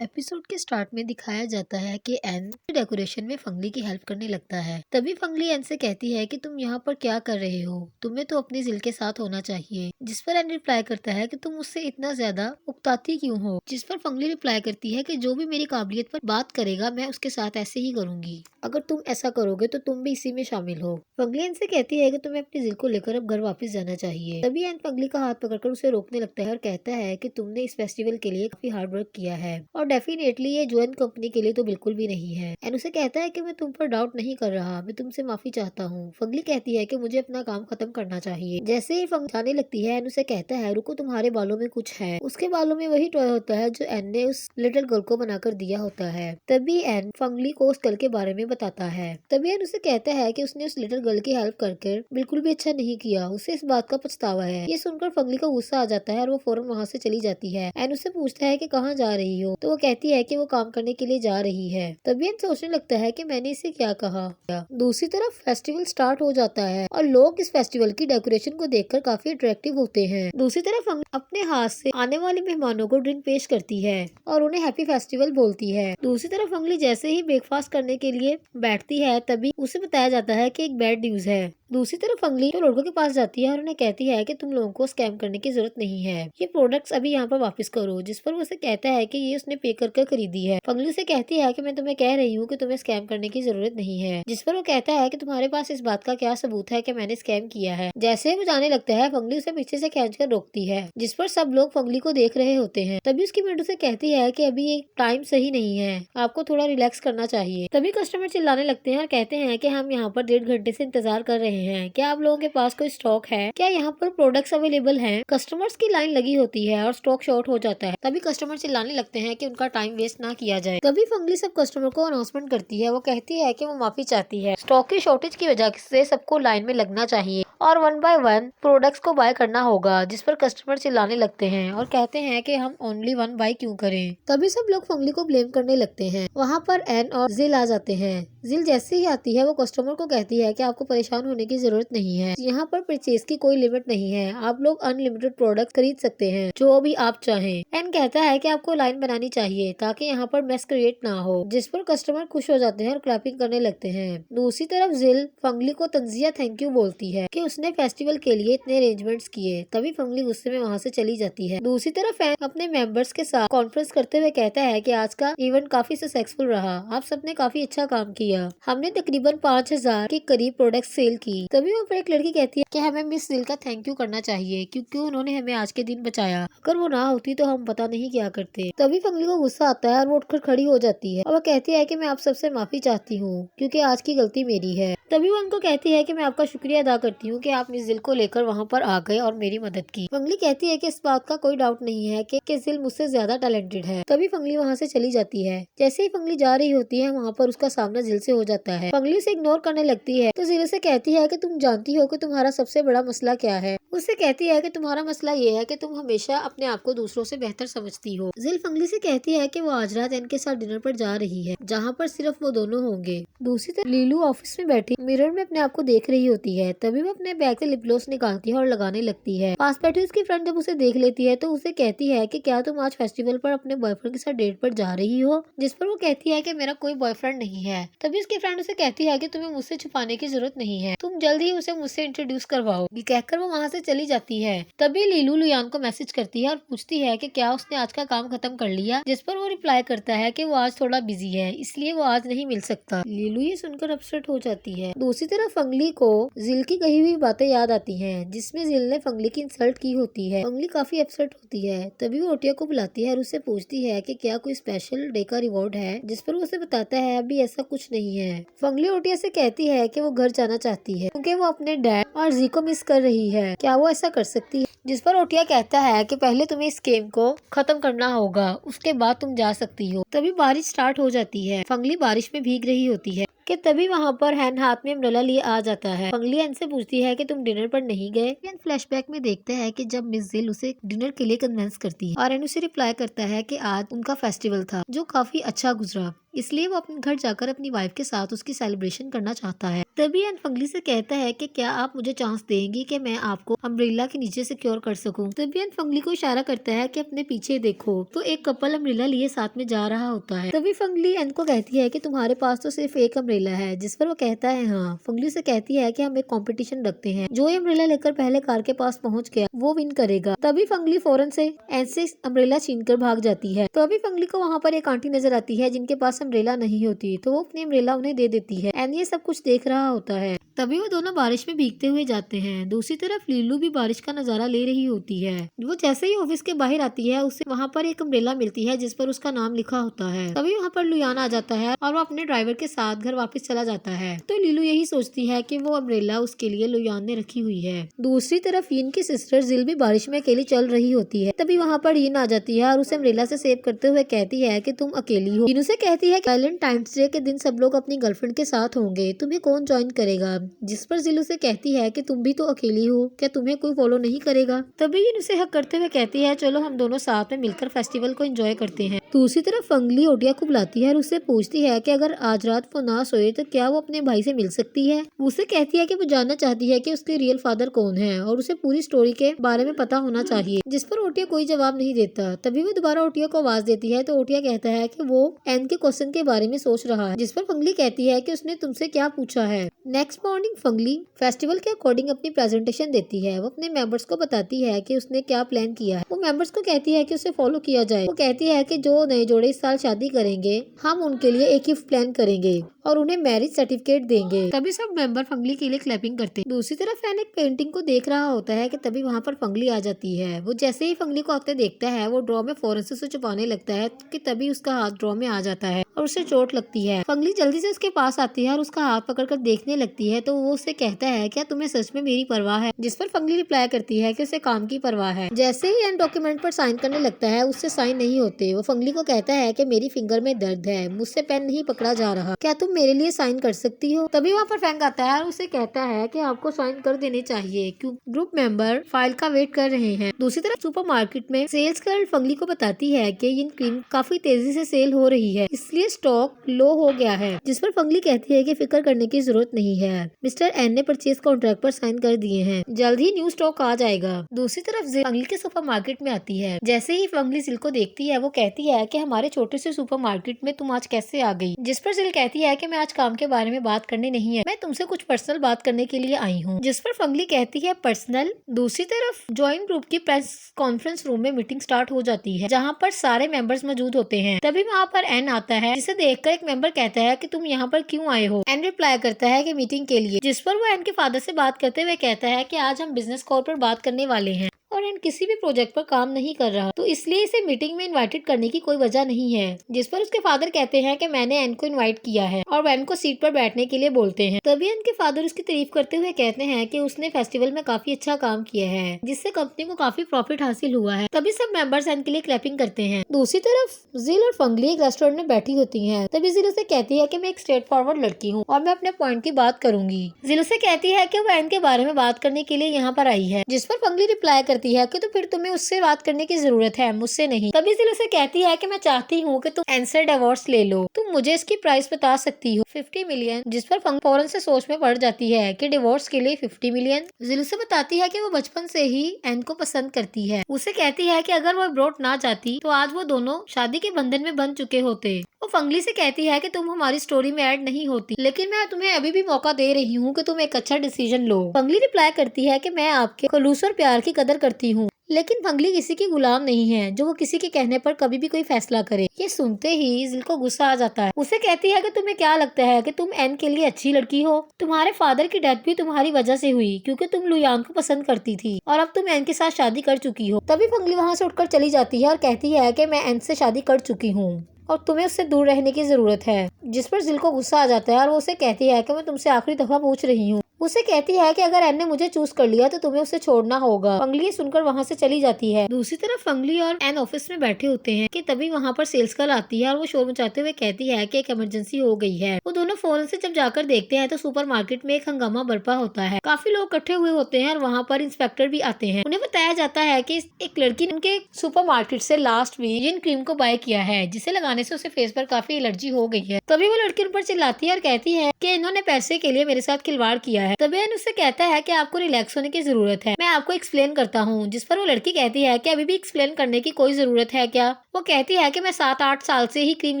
Episode के start में दिखाया जाता है कि एन डेकोरेशन में फंगली की हेल्प करने लगता है। तभी फंगली एन से कहती है कि तुम यहाँ पर क्या कर रहे हो, तुम्हें तो अपनी जिल के साथ होना चाहिए। जिस पर एन रिप्लाई करता है कि तुम मुझसे इतना ज्यादा उकताती क्यों हो। जिस पर फंगली रिप्लाई करती है कि जो भी मेरी काबिलियत पर बात करेगा मैं उसके साथ ऐसे ही करूंगी। अगर तुम ऐसा करोगे तो तुम भी इसी में शामिल हो। फंगली एन से कहती है कि तुम्हें अपनी जिल को लेकर अब घर वापस जाना चाहिए। तभी एन फंगली का हाथ पकड़कर उसे रोकने लगता है और कहता है कि तुमने इस फेस्टिवल के लिए काफी हार्ड वर्क किया है और डेफिनेटली ये ज्वाइन कंपनी के लिए तो बिल्कुल भी नहीं है। एन उसे कहता है कि मैं तुम पर डाउट नहीं कर रहा, मैं तुमसे माफी चाहता हूँ। फंगली कहती है कि मुझे अपना काम खत्म करना चाहिए। जैसे ही फंग जाने लगती है एन उसे कहता है रुको, तुम्हारे बालों में कुछ है। उसके बालों में वही टॉय होता है जो एन ने उस लिटिल गर्ल को बनाकर दिया होता है। तभी एन फंगली को उस गर्ल के बारे में बताता है। तभी एन उसे कहता है कि उसने उस लिटिल गर्ल की हेल्प करके बिल्कुल भी अच्छा नहीं किया, उसे इस बात का पछतावा है। ये सुनकर फंगली को गुस्सा आ जाता है और वो फौरन वहाँ से चली जाती है। एन उससे पूछता है कि कहाँ जा रही हो, तो वो कहती है कि वो काम करने के लिए जा रही है। तभी एन सोचने लगता है कि मैंने इसे क्या कहा। दूसरी तरफ फेस्टिवल स्टार्ट हो जाता है और लोग इस फेस्टिवल की डेकोरेशन को देखकर काफी अट्रैक्टिव होते हैं। दूसरी तरफ अपने हाथ से आने वाले मेहमानों को ड्रिंक पेश करती है और उन्हें हैप्पी फेस्टिवल बोलती है। दूसरी तरफ अंगली जैसे ही ब्रेकफास्ट करने के लिए बैठती है तभी उसे बताया जाता है कि एक बैड न्यूज है। दूसरी तरफ अंगली तो लड़कों के पास जाती है और उन्हें कहती है कि तुम लोगों को स्कैम करने की जरूरत नहीं है, ये प्रोडक्ट्स अभी यहाँ पर वापस करो। जिस पर वो उसे कहता है कि ये उसने पे कर खरीदी है। फंगली से कहती है कि मैं तुम्हें कह रही हूँ कि तुम्हें स्कैम करने की जरूरत नहीं है। जिस पर वो कहता है कि तुम्हारे पास इस बात का क्या सबूत है कि मैंने स्कैम किया है। जैसे वो जाने लगता है फंगली उसे पीछे से खींचकर रोकती है, जिस पर सब लोग फंगली को देख रहे होते हैं। तभी उसकी मेड उसे कहती है कि अभी ये टाइम सही नहीं है, आपको थोड़ा रिलैक्स करना चाहिए। तभी कस्टमर चिल्लाने लगते हैं और कहते हैं कि हम यहाँ पर 1.5 घंटे से इंतजार कर रहे हैं, क्या आप लोगों के पास कोई स्टॉक है, क्या यहाँ पर प्रोडक्ट्स अवेलेबल हैं? कस्टमर्स की लाइन लगी होती है और स्टॉक शॉर्ट हो जाता है। तभी कस्टमर चिल्लाने लगते हैं कि उनका टाइम वेस्ट ना किया जाए। तभी फंगली सब कस्टमर को अनाउंसमेंट करती है। वो कहती है कि वो माफी चाहती है, स्टॉक की शॉर्टेज की वजह से सबको लाइन में लगना चाहिए और 1 बाय 1 प्रोडक्ट्स को बाय करना होगा। जिस पर कस्टमर चिल्लाने लगते हैं और कहते हैं कि हम ओनली 1 बाय क्यों करें। तभी सब लोग फंगली को ब्लेम करने लगते हैं। वहाँ पर एन और जिल आ जाते हैं। जिल जैसे ही आती है वो कस्टमर को कहती है कि आपको परेशान होने की जरूरत नहीं है, यहाँ पर परचेज की कोई लिमिट नहीं है, आप लोग अनलिमिटेड प्रोडक्ट खरीद सकते हैं जो भी आप चाहें। एन कहता है कि आपको लाइन बनानी चाहिए ताकि यहाँ पर मेस क्रिएट ना हो। जिस पर कस्टमर खुश हो जाते हैं और क्लैपिंग करने लगते हैं। दूसरी तरफ जिल फंगली को तंजिया थैंक यू बोलती है कि उसने फेस्टिवल के लिए इतने अरेंजमेंट्स किए। तभी फंगली गुस्से में वहाँ से चली जाती है। दूसरी तरफ एन अपने मेंबर्स के साथ कॉन्फ्रेंस करते हुए कहता है कि आज का इवेंट काफी सक्सेसफुल रहा, आप सबने काफी अच्छा काम किया, हमने तकरीबन 5000 के करीब प्रोडक्ट सेल की। तभी वहाँ पर एक लड़की कहती है कि हमें मिस जिल का थैंक यू करना चाहिए क्योंकि उन्होंने हमें आज के दिन बचाया, अगर वो ना होती तो हम पता नहीं क्या करते। तभी फंगली को गुस्सा आता है और वो उठकर खड़ी हो जाती है और वो कहती है कि मैं आप सबसे माफी चाहती हूँ क्योंकि आज की गलती मेरी है। तभी वो उनको कहती है कि मैं आपका शुक्रिया अदा करती हूँ कि आप मिस जिल को लेकर वहाँ पर आ गए और मेरी मदद की। फंगली कहती है कि इस बात का कोई डाउट नहीं है कि जिल मुझसे ज्यादा टैलेंटेड है। तभी फंगली वहाँ से चली जाती है। जैसे ही फंगली जा रही होती है वहाँ पर उसका सामना जिल से हो जाता है। फंगली उसे इग्नोर करने लगती है तो जिल से कहती है कि तुम जानती हो कि तुम्हारा सबसे बड़ा मसला क्या है। उससे कहती है कि तुम्हारा मसला ये है कि तुम हमेशा अपने आप को दूसरों से बेहतर समझती हो। जिल फंगली से कहती है कि वो आज रात एन के साथ डिनर पर जा रही है जहाँ पर सिर्फ वो दोनों होंगे। दूसरी तरफ लीलू ऑफिस में बैठी मिरर में अपने आप को देख रही होती है। तभी वो अपने बैग से लिप ग्लॉस निकालती है और लगाने लगती है। पास बैठी उसकी फ्रेंड जब उसे देख लेती है तो उसे कहती है कि क्या तुम आज फेस्टिवल पर अपने बॉयफ्रेंड के साथ डेट पर जा रही हो। जिस पर वो कहती है कि मेरा कोई बॉयफ्रेंड नहीं है। तभी उसकी फ्रेंड उसे कहती है कि तुम्हें मुझसे छुपाने की जरूरत नहीं है, तुम जल्द ही उसे मुझसे इंट्रोड्यूस करवाओ। ये कहकर वो वहाँ से चली जाती है। तभी लीलू लुयान को मैसेज करती है और पूछती है कि क्या उसने आज का काम खत्म कर लिया। जिस पर वो रिप्लाई करता है कि वो आज थोड़ा बिजी है इसलिए वो आज नहीं मिल सकता। लीलू ये सुनकर अपसेट हो जाती है। दूसरी तरफ फंगली को जिल की कही हुई बातें याद आती हैं जिसमें जिल ने फंगली की इंसल्ट की होती है। फंगली काफी अपसेट होती है। तभी वो ओटिया को बुलाती है और उससे पूछती है कि क्या कोई स्पेशल डे का रिवॉर्ड है। जिस पर वो उसे बताता है अभी ऐसा कुछ नहीं है। फंगली ओटिया से कहती है कि वो घर जाना चाहती है क्योंकि वो अपने डैड और जी को मिस कर रही है, क्या वो ऐसा कर सकती है। जिस पर ओटिया कहता है कि पहले तुम्हें इस गेम को खत्म करना होगा, उसके बाद तुम जा सकती हो। तभी बारिश स्टार्ट हो जाती है। फंगली बारिश में भीग रही होती है कि तभी वहाँ पर हैन हाथ में अम्ब्रेला लिए आ जाता है। फंगली एन से पूछती है कि तुम डिनर पर नहीं गए। एन फ्लैशबैक में देखते हैं कि जब मिस जिल उसे डिनर के लिए कन्विंस करती है और एन उसे रिप्लाई करता है कि आज उनका फेस्टिवल था जो काफी अच्छा गुजरा। इसलिए वो अपने घर जाकर अपनी वाइफ के साथ उसकी सेलिब्रेशन करना चाहता है। तभी एन फंगली से कहता है कि क्या आप मुझे चांस देंगी कि मैं आपको अम्ब्रेला के नीचे सिक्योर कर सकूं। तभी एन फंगली को इशारा करता है कि अपने पीछे देखो, तो एक कपल अम्ब्रेला लिए साथ में जा रहा होता है। तभी फंगली एन को कहती है कि तुम्हारे पास तो सिर्फ एक अम्ब्रेला है, जिस पर वो कहता है हाँ। फंगली से कहती है कि हम एक कंपटीशन रखते हैं, जो ये अम्ब्रेला लेकर पहले कार के पास पहुंच गया वो विन करेगा। तभी फंगली फौरन से एन से अम्ब्रेला छीनकर भाग जाती है। तभी फंगली को वहाँ पर एक आंटी नजर आती है जिनके पास अम्ब्रेला नहीं होती, तो वो अपनी अम्ब्रेला उन्हें दे देती है। एन ये सब कुछ देख रहा होता है। तभी वो दोनों बारिश में भीगते हुए जाते हैं। दूसरी तरफ लीलू भी बारिश का नजारा ले रही होती है। वो जैसे ही ऑफिस के बाहर आती है उसे वहाँ पर एक अम्ब्रेला मिलती है जिस पर उसका नाम लिखा होता है। तभी वहाँ पर लुयान आ जाता है और वो अपने ड्राइवर के साथ घर वापस चला जाता है। तो लीलू यही सोचती है कि वो अम्ब्रेला उसके लिए लुयान ने रखी हुई है। दूसरी तरफ यिन की सिस्टर जिल भी बारिश में अकेली चल रही होती है। तभी वहाँ पर यिन आ जाती है और उसे अम्ब्रेला से सेव करते हुए कहती है कि तुम अकेली हो। यिन उसे कहती है कि वैलेंटाइंस डे के दिन सब लोग अपनी गर्लफ्रेंड के साथ होंगे, तुम्हें कौन ज्वाइन करेगा। जिस पर जिल उसे कहती है कि तुम भी तो अकेली हो, क्या तुम्हें कोई फॉलो नहीं करेगा। तभी यिन उसे हक करते हुए कहती है चलो हम दोनों साथ में मिलकर फेस्टिवल को एंजॉय करते हैं। दूसरी तरफ फंगली ओटिया को बुलाती है और उससे पूछती है कि अगर आज रात वो ना सोए तो क्या वो अपने भाई से मिल सकती है। उसे कहती है कि वो जानना चाहती है कि उसके रियल फादर कौन है और उसे पूरी स्टोरी के बारे में पता होना चाहिए। जिस पर ओटिया कोई जवाब नहीं देता। तभी वो दोबारा ओटिया को आवाज देती है तो ओटिया कहता है कि वो एन के क्वेश्चन के बारे में सोच रहा है। जिस पर फंगली कहती है कि उसने तुमसे क्या पूछा है। नेक्स्ट मॉर्निंग फंगली फेस्टिवल के अकॉर्डिंग अपनी प्रेजेंटेशन देती है। वो अपने मेंबर्स को बताती है कि उसने क्या प्लान किया है। वो मेंबर्स को कहती है कि उसे फॉलो किया जाए। वो कहती है कि जो नए जोड़े इस साल शादी करेंगे हम उनके लिए एक गिफ्ट प्लान करेंगे और उन्हें मैरिज सर्टिफिकेट देंगे। तभी सब मेंबर फंगली के लिए क्लैपिंग करते हैं। दूसरी तरफ फैन एक पेंटिंग को देख रहा होता है कि तभी वहाँ पर फंगली आ जाती है। वो जैसे ही फंगली को आते देखता है वो ड्रॉ में फौरन से उसे छुपाने लगता है कि तभी उसका हाथ ड्रॉ में आ जाता है और उसे चोट लगती है। फंगली जल्दी से उसके पास आती है और उसका हाथ पकड़कर देखने लगती है तो वो उससे कहता है क्या तुम्हें सच में मेरी परवाह है। जिस पर फंगली रिप्लाई करती है कि उसे काम की परवाह है। जैसे ही एन डॉक्यूमेंट पर साइन करने लगता है उससे साइन नहीं होते। वो फंगली को कहता है कि मेरी फिंगर में दर्द है, मुझसे पेन नहीं पकड़ा जा रहा, क्या तुम मेरे लिए साइन कर सकती हो। तभी वहाँ पर फैंक आता है और उसे कहता है कि आपको साइन कर देने चाहिए क्यों ग्रुप मेंबर फाइल का वेट कर रहे हैं। दूसरी तरफ सुपरमार्केट में सेल्स गर्ल फंगली को बताती है कि ये क्रीम काफी तेजी से सेल हो रही है, इसलिए स्टॉक लो हो गया है। जिस पर फंगली कहती है कि फिक्र करने की जरूरत नहीं है, मिस्टर एन ने परचेज कॉन्ट्रैक्ट पर साइन कर दिए हैं, जल्द ही न्यू स्टॉक आ जाएगा। दूसरी तरफ फंगली के सुपरमार्केट में आती है। जैसे ही फंगली जिल को देखती है वो कहती है कि हमारे छोटे से सुपरमार्केट में तुम आज कैसे आ गई। जिस पर जिल कहती है कि मैं आज काम के बारे में बात करनी नहीं है, मैं तुमसे कुछ पर्सनल बात करने के लिए आई हूँ। जिस पर फंगली कहती है पर्सनल। दूसरी तरफ जॉइंट ग्रुप की प्रेस कॉन्फ्रेंस रूम में मीटिंग स्टार्ट हो जाती है जहाँ पर सारे मेंबर्स मौजूद होते हैं। तभी वहाँ पर एन आता है जिसे देखकर एक मेंबर कहता है कि तुम यहाँ पर क्यों आए हो। एन रिप्लाई करता है कि मीटिंग के लिए। जिस पर वो एन के फादर से बात करते हुए कहता है कि आज हम बिजनेस कॉल पर बात करने वाले हैं और एन किसी भी प्रोजेक्ट पर काम नहीं कर रहा, तो इसलिए इसे मीटिंग में इनवाइटेड करने की कोई वजह नहीं है। जिस पर उसके फादर कहते हैं कि मैंने एन को इनवाइट किया है और एन को सीट पर बैठने के लिए बोलते हैं। तभी एन के फादर उसकी तारीफ करते हुए कहते हैं कि उसने फेस्टिवल में काफी अच्छा काम किया है जिससे कंपनी को काफी प्रॉफिट हासिल हुआ है। तभी सब मेंबर्स एन के लिए क्लैपिंग करते हैं। दूसरी तरफ जिल और फंगली एक रेस्टोरेंट में बैठी होती है। तभी जिल उसे कहती है कि मैं एक स्ट्रेट फॉरवर्ड लड़की हूँ और मैं अपने पॉइंट की बात करूंगी। जिल उसे कहती है कि वो एन के बारे में बात करने के लिए यहाँ पर आई है। जिस पर फंगली रिप्लाई करती है कि तो फिर तुम्हें उससे बात करने की जरूरत है, मुझसे नहीं। तभी जिल उसे कहती है कि मैं चाहती हूँ कि तुम एन से डिवोर्स ले लो, तुम मुझे इसकी प्राइस बता सकती हो। 50 मिलियन। जिस पर फौरन से सोच में पड़ जाती है कि डिवोर्स के लिए 50 मिलियन। जिल उसे बताती है कि वो बचपन से ही एन को पसंद करती है। उसे कहती है कि अगर वो अब्रॉड ना जाती तो आज वो दोनों शादी के बंधन में बंध चुके होते। वो फंगली से कहती है कि तुम हमारी स्टोरी में ऐड नहीं होती, लेकिन मैं तुम्हें अभी भी मौका दे रही हूँ कि तुम एक अच्छा डिसीजन लो। फंगली रिप्लाई करती है कि मैं आपके खलूस और प्यार की कदर करती हूँ, लेकिन फंगली किसी की गुलाम नहीं है जो वो किसी के कहने पर कभी भी कोई फैसला करे। ये सुनते ही जिल को गुस्सा आ जाता है। उसे कहती है कि तुम्हें क्या लगता है कि तुम एन के लिए अच्छी लड़की हो। तुम्हारे फादर की डेथ भी तुम्हारी वजह से हुई क्योंकि तुम लुयांग को पसंद करती थी और अब तुम एन के साथ शादी कर चुकी हो। तभी फंगली वहाँ से उठकर चली जाती है और कहती है कि मैं एन से शादी कर चुकी हूँ और तुम्हें उससे दूर रहने की जरूरत है। जिस पर जिल को गुस्सा आ जाता है और वो उसे कहती है कि मैं तुमसे आखिरी दफा पूछ रही हूँ उसे कहती है कि अगर एन ने मुझे चूज कर लिया तो तुम्हें उसे छोड़ना होगा। फंगली ये सुनकर वहाँ से चली जाती है। दूसरी तरफ फंगली और एन ऑफिस में बैठे होते हैं कि तभी वहाँ पर सेल्स गर्ल आती है और वो शोर मचाते हुए कहती है कि एक इमरजेंसी हो गई है। वो दोनों फौरन से जब जाकर देखते हैं तो सुपरमार्केट में एक हंगामा बरपा होता है। काफी लोग इकट्ठे हुए होते हैं और वहाँ पर इंस्पेक्टर भी आते हैं। उन्हें बताया जाता है कि एक लड़की ने उनके सुपरमार्केट से लास्ट वीक जिन क्रीम को बाय किया है जिसे लगाने से उसे फेस पर काफी एलर्जी हो गई है। तभी वो लड़की उन पर चिल्लाती है और कहती है कि इन्होंने पैसे के लिए मेरे साथ खिलवाड़ किया है। तभी एन उससे कहता है कि आपको रिलैक्स होने की जरूरत है, मैं आपको एक्सप्लेन करता हूँ। जिस पर वो लड़की कहती है कि अभी भी एक्सप्लेन करने की कोई जरूरत है क्या। वो कहती है कि मैं 7-8 साल से ही क्रीम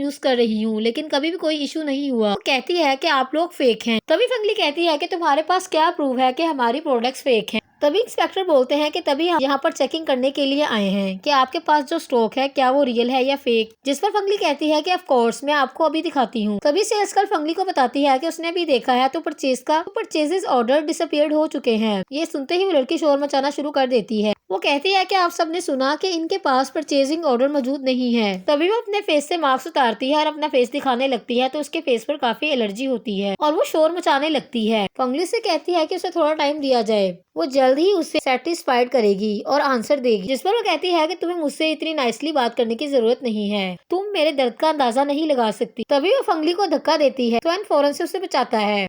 यूज कर रही हूँ लेकिन कभी भी कोई इशू नहीं हुआ। वो कहती है कि आप लोग फेक हैं। तभी फंगली कहती है कि तुम्हारे पास क्या प्रूफ है कि हमारी प्रोडक्ट्स फेक हैं। तभी इंस्पेक्टर बोलते हैं कि तभी हम यहाँ पर चेकिंग करने के लिए आए हैं कि आपके पास जो स्टॉक है क्या वो रियल है या फेक। जिस पर फंगली कहती है कि ऑफ कोर्स मैं आपको अभी दिखाती हूँ। तभी सेल्स गर्ल फंगली को बताती है कि उसने भी देखा है तो परचेजेस ऑर्डर डिसअपियर्ड हो चुके हैं। ये सुनते ही वो लड़की शोर मचाना शुरू कर देती है। वो कहती है कि आप सबने सुना कि इनके पास परचेजिंग ऑर्डर मौजूद नहीं है। तभी वो अपने फेस से मास्क उतारती है और अपना फेस दिखाने लगती है तो उसके फेस पर काफी एलर्जी होती है और वो शोर मचाने लगती है। फंगली से कहती है कि उसे थोड़ा टाइम दिया जाए, वो जल्द ही उससे सेटिस्फाइड करेगी और आंसर देगी। जिस पर वो कहती है कि तुम्हें मुझसे इतनी नाइसली बात करने की जरूरत नहीं है, तुम मेरे दर्द का अंदाजा नहीं लगा सकती। तभी वो फंगली को धक्का देती है तो एन फौरन से उसे बचाता है।